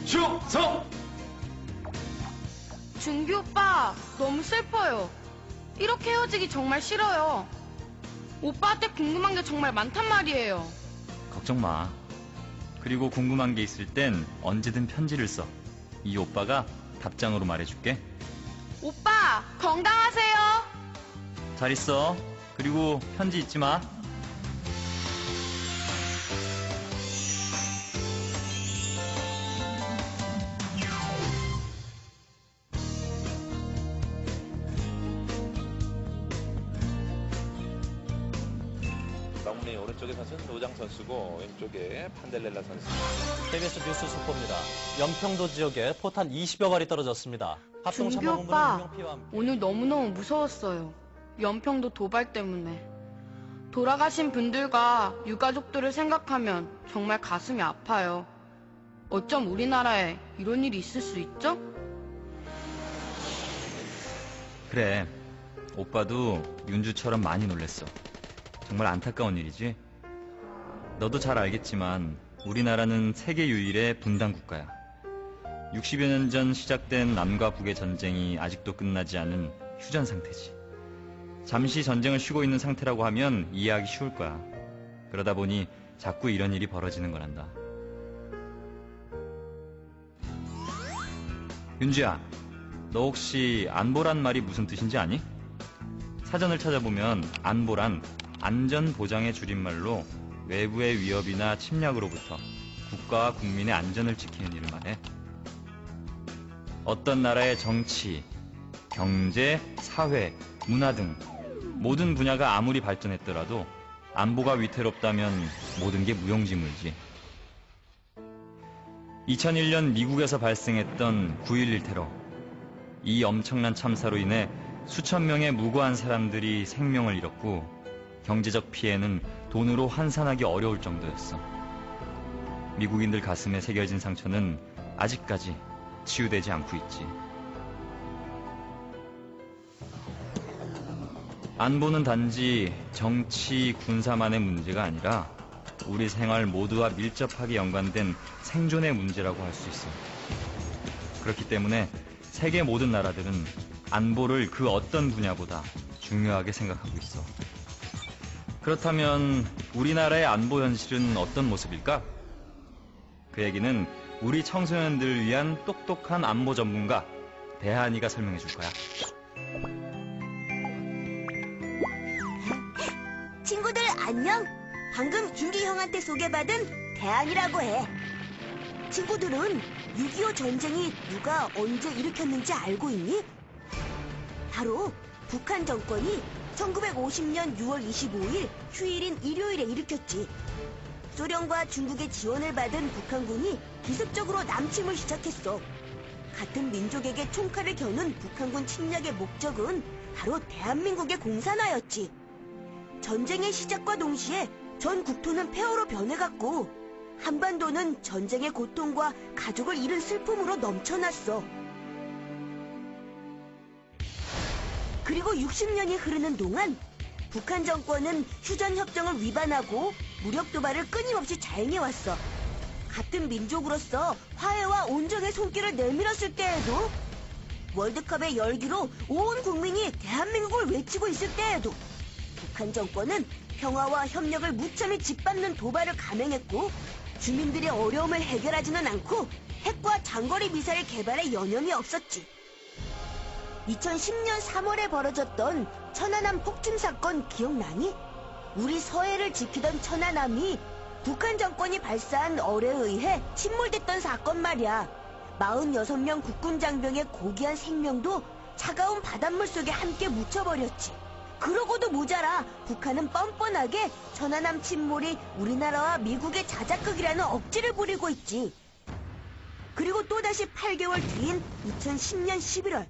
충성! 준규 오빠, 너무 슬퍼요. 이렇게 헤어지기 정말 싫어요. 오빠한테 궁금한 게 정말 많단 말이에요. 걱정 마. 그리고 궁금한 게 있을 땐 언제든 편지를 써. 이 오빠가 답장으로 말해줄게. 오빠, 건강하세요. 잘 있어. 그리고 편지 잊지 마. 마무리 오른쪽에 선수는 노장 선수고 왼쪽에 판델렐라 선수. KBS 뉴스 속보입니다. 연평도 지역에 포탄 20여 발이 떨어졌습니다. 준규 오빠, 오늘 너무너무 무서웠어요. 연평도 도발 때문에. 돌아가신 분들과 유가족들을 생각하면 정말 가슴이 아파요. 어쩜 우리나라에 이런 일이 있을 수 있죠? 그래. 오빠도 윤주처럼 많이 놀랬어. 정말 안타까운 일이지. 너도 잘 알겠지만 우리나라는 세계 유일의 분단 국가야. 60여 년 전 시작된 남과 북의 전쟁이 아직도 끝나지 않은 휴전 상태지. 잠시 전쟁을 쉬고 있는 상태라고 하면 이해하기 쉬울 거야. 그러다 보니 자꾸 이런 일이 벌어지는 거란다. 윤주야, 너 혹시 안보란 말이 무슨 뜻인지 아니? 사전을 찾아보면 안보란 안전보장의 줄임말로 외부의 위협이나 침략으로부터 국가와 국민의 안전을 지키는 일을 말해. 어떤 나라의 정치, 경제, 사회, 문화 등 모든 분야가 아무리 발전했더라도 안보가 위태롭다면 모든 게 무용지물이지. 2001년 미국에서 발생했던 9.11 테러. 이 엄청난 참사로 인해 수천 명의 무고한 사람들이 생명을 잃었고 경제적 피해는 돈으로 환산하기 어려울 정도였어. 미국인들 가슴에 새겨진 상처는 아직까지 치유되지 않고 있지. 안보는 단지 정치, 군사만의 문제가 아니라 우리 생활 모두와 밀접하게 연관된 생존의 문제라고 할 수 있어. 그렇기 때문에 세계 모든 나라들은 안보를 그 어떤 분야보다 중요하게 생각하고 있어. 그렇다면 우리나라의 안보 현실은 어떤 모습일까? 그 얘기는 우리 청소년들을 위한 똑똑한 안보 전문가 대한이가 설명해 줄 거야. 친구들 안녕. 방금 준기 형한테 소개받은 대한이라고 해. 친구들은 6.25 전쟁이 누가 언제 일으켰는지 알고 있니? 바로 북한 정권이 1950년 6월 25일 휴일인 일요일에 일으켰지. 소련과 중국의 지원을 받은 북한군이 기습적으로 남침을 시작했어. 같은 민족에게 총칼을 겨눈 북한군 침략의 목적은 바로 대한민국의 공산화였지. 전쟁의 시작과 동시에 전 국토는 폐허로 변해갔고 한반도는 전쟁의 고통과 가족을 잃은 슬픔으로 넘쳐났어. 그리고 60년이 흐르는 동안 북한 정권은 휴전협정을 위반하고 무력 도발을 끊임없이 자행해왔어. 같은 민족으로서 화해와 온정의 손길을 내밀었을 때에도, 월드컵의 열기로 온 국민이 대한민국을 외치고 있을 때에도 북한 정권은 평화와 협력을 무참히 짓밟는 도발을 감행했고 주민들의 어려움을 해결하지는 않고 핵과 장거리 미사일 개발에 여념이 없었지. 2010년 3월에 벌어졌던 천안함 폭침 사건 기억나니? 우리 서해를 지키던 천안함이 북한 정권이 발사한 어뢰에 의해 침몰됐던 사건 말이야. 46명 국군 장병의 고귀한 생명도 차가운 바닷물 속에 함께 묻혀버렸지. 그러고도 모자라 북한은 뻔뻔하게 천안함 침몰이 우리나라와 미국의 자작극이라는 억지를 부리고 있지. 그리고 또다시 8개월 뒤인 2010년 11월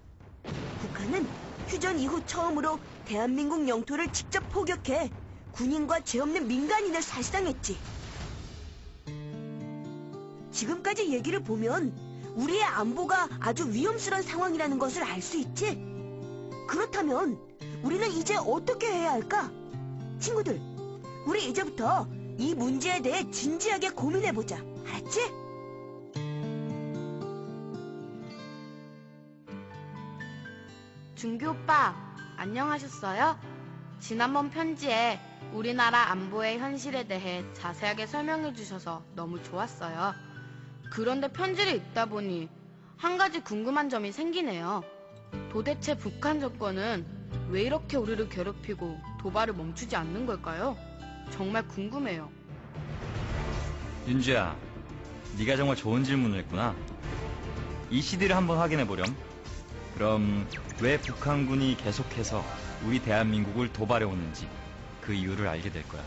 북한은 휴전 이후 처음으로 대한민국 영토를 직접 포격해 군인과 죄 없는 민간인을 살상했지. 지금까지 얘기를 보면 우리의 안보가 아주 위험스러운 상황이라는 것을 알 수 있지. 그렇다면 우리는 이제 어떻게 해야 할까? 친구들, 우리 이제부터 이 문제에 대해 진지하게 고민해보자. 알았지? 준규 오빠, 안녕하셨어요? 지난번 편지에 우리나라 안보의 현실에 대해 자세하게 설명해 주셔서 너무 좋았어요. 그런데 편지를 읽다 보니 한 가지 궁금한 점이 생기네요. 도대체 북한 정권은 왜 이렇게 우리를 괴롭히고 도발을 멈추지 않는 걸까요? 정말 궁금해요. 윤주야, 네가 정말 좋은 질문을 했구나. 이 CD를 한번 확인해 보렴. 그럼 왜 북한군이 계속해서 우리 대한민국을 도발해 오는지 그 이유를 알게 될 거야.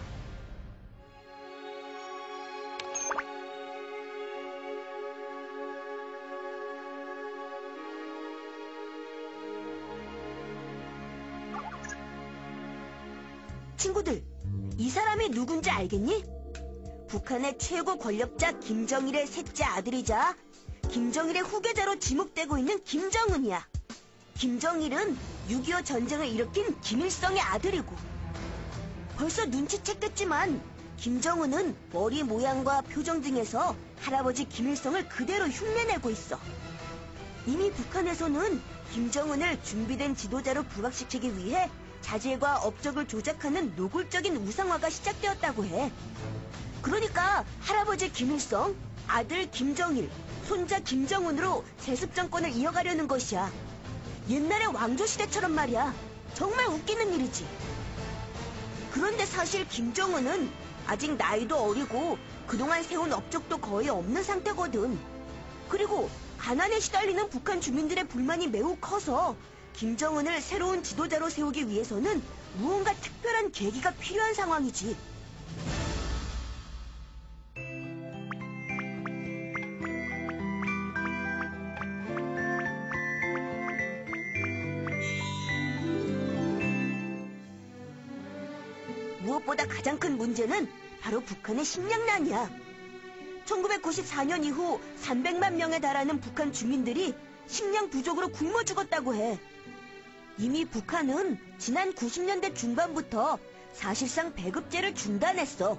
친구들, 이 사람이 누군지 알겠니? 북한의 최고 권력자 김정일의 셋째 아들이자 김정일의 후계자로 지목되고 있는 김정은이야. 김정일은 6.25 전쟁을 일으킨 김일성의 아들이고, 벌써 눈치챘겠지만 김정은은 머리 모양과 표정 등에서 할아버지 김일성을 그대로 흉내내고 있어. 이미 북한에서는 김정은을 준비된 지도자로 부각시키기 위해 자질과 업적을 조작하는 노골적인 우상화가 시작되었다고 해. 그러니까 할아버지 김일성, 아들 김정일, 손자 김정은으로 세습 정권을 이어가려는 것이야. 옛날의 왕조시대처럼 말이야. 정말 웃기는 일이지. 그런데 사실 김정은은 아직 나이도 어리고 그동안 세운 업적도 거의 없는 상태거든. 그리고 가난에 시달리는 북한 주민들의 불만이 매우 커서 김정은을 새로운 지도자로 세우기 위해서는 무언가 특별한 계기가 필요한 상황이지. 무엇보다 가장 큰 문제는 바로 북한의 식량난이야. 1994년 이후 300만 명에 달하는 북한 주민들이 식량 부족으로 굶어 죽었다고 해. 이미 북한은 지난 90년대 중반부터 사실상 배급제를 중단했어.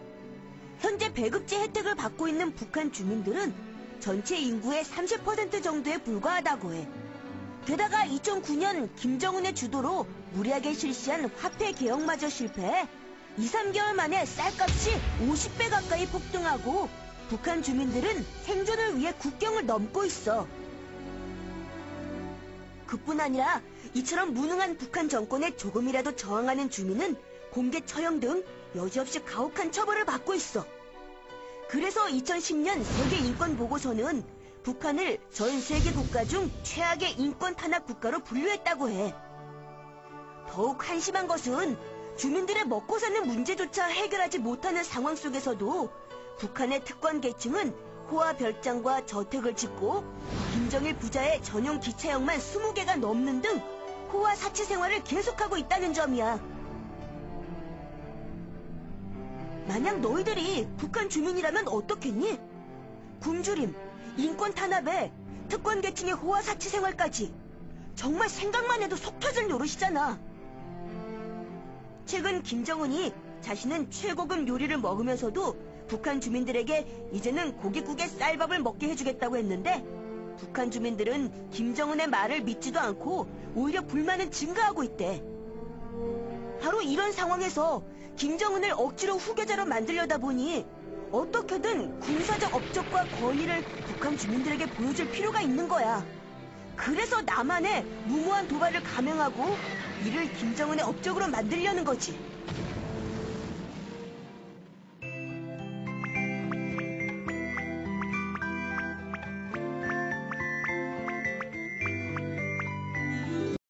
현재 배급제 혜택을 받고 있는 북한 주민들은 전체 인구의 30% 정도에 불과하다고 해. 게다가 2009년 김정은의 주도로 무리하게 실시한 화폐 개혁마저 실패해 2-3개월 만에 쌀값이 50배 가까이 폭등하고 북한 주민들은 생존을 위해 국경을 넘고 있어. 그뿐 아니라 이처럼 무능한 북한 정권에 조금이라도 저항하는 주민은 공개 처형 등 여지없이 가혹한 처벌을 받고 있어. 그래서 2010년 세계인권보고서는 북한을 전 세계 국가 중 최악의 인권 탄압 국가로 분류했다고 해. 더욱 한심한 것은 주민들의 먹고 사는 문제조차 해결하지 못하는 상황 속에서도 북한의 특권 계층은 호화 별장과 저택을 짓고 김정일 부자의 전용 기차역만 20개가 넘는 등 호화 사치 생활을 계속하고 있다는 점이야. 만약 너희들이 북한 주민이라면 어떻겠니? 굶주림, 인권 탄압에 특권 계층의 호화 사치 생활까지 정말 생각만 해도 속 터질 노릇이잖아. 최근 김정은이 자신은 최고급 요리를 먹으면서도 북한 주민들에게 이제는 고깃국에 쌀밥을 먹게 해주겠다고 했는데 북한 주민들은 김정은의 말을 믿지도 않고 오히려 불만은 증가하고 있대. 바로 이런 상황에서 김정은을 억지로 후계자로 만들려다 보니 어떻게든 군사적 업적과 권위를 북한 주민들에게 보여줄 필요가 있는 거야. 그래서 남한에 무모한 도발을 감행하고 이를 김정은의 업적으로 만들려는 거지.